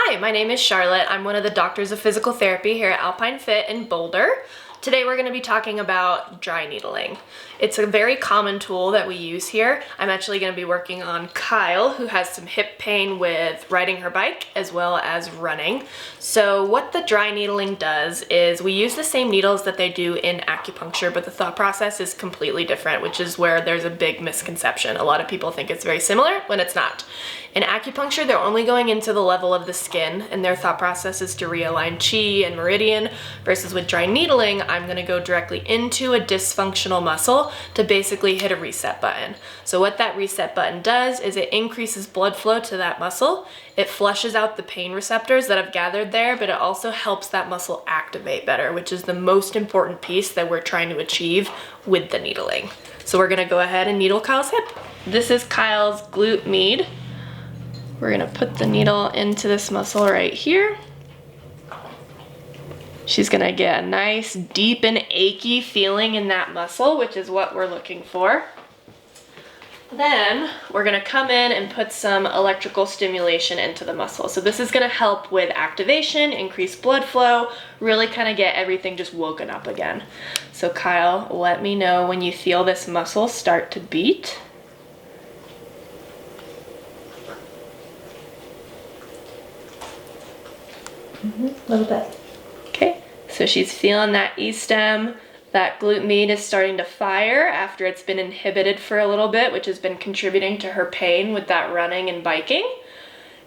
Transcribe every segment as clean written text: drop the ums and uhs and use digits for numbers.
Hi, my name is Charlotte. I'm one of the doctors of physical therapy here at Alpine Fit in Boulder. Today we're going to be talking about dry needling. It's a very common tool that we use here. I'm actually going to be working on Kyle, who has some hip pain with riding her bike as well as running. So what the dry needling does is we use the same needles that they do in acupuncture, but the thought process is completely different, which is where there's a big misconception. A lot of people think it's very similar when it's not. In acupuncture, they're only going into the level of the skin, and their thought process is to realign chi and meridian, versus with dry needling, I'm gonna go directly into a dysfunctional muscle to basically hit a reset button. So what that reset button does is it increases blood flow to that muscle, it flushes out the pain receptors that have gathered there, but it also helps that muscle activate better, which is the most important piece that we're trying to achieve with the needling. So we're gonna go ahead and needle Kyle's hip. This is Kyle's glute med. We're gonna put the needle into this muscle right here. She's gonna get a nice deep and achy feeling in that muscle, which is what we're looking for. Then we're gonna come in and put some electrical stimulation into the muscle. So this is gonna help with activation, increase blood flow, really kind of get everything just woken up again. So Kyle, let me know when you feel this muscle start to beat. A little bit. Okay, so she's feeling that E-stem. That glute med is starting to fire after it's been inhibited for a little bit, which has been contributing to her pain with that running and biking.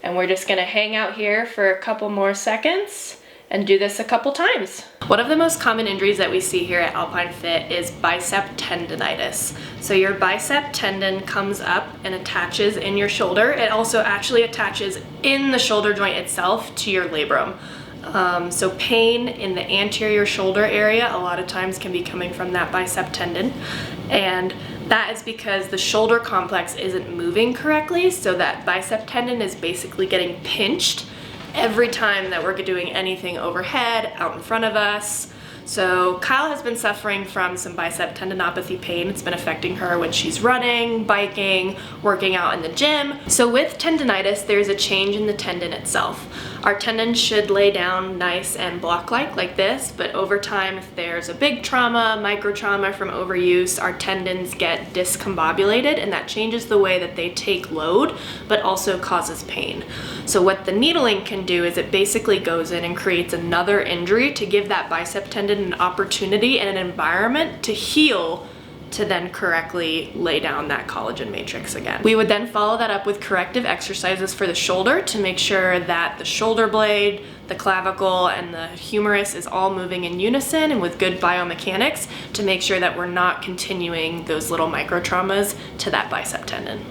And we're just gonna hang out here for a couple more seconds and do this a couple times. One of the most common injuries that we see here at Alpine Fit is bicep tendinitis. So your bicep tendon comes up and attaches in your shoulder. It also actually attaches in the shoulder joint itself to your labrum. So pain in the anterior shoulder area a lot of times can be coming from that bicep tendon. And that is because the shoulder complex isn't moving correctly, so that bicep tendon is basically getting pinched every time that we're doing anything overhead, out in front of us. So Kyle has been suffering from some bicep tendinopathy pain. It's been affecting her when she's running, biking, working out in the gym. So with tendinitis, there's a change in the tendon itself. Our tendon should lay down nice and block-like like this, but over time, if there's a big trauma, micro trauma from overuse, our tendons get discombobulated, and that changes the way that they take load, but also causes pain. So what the needling can do is it basically goes in and creates another injury to give that bicep tendon an opportunity and an environment to heal, to then correctly lay down that collagen matrix again. We would then follow that up with corrective exercises for the shoulder to make sure that the shoulder blade, the clavicle, and the humerus is all moving in unison and with good biomechanics to make sure that we're not continuing those little micro traumas to that bicep tendon.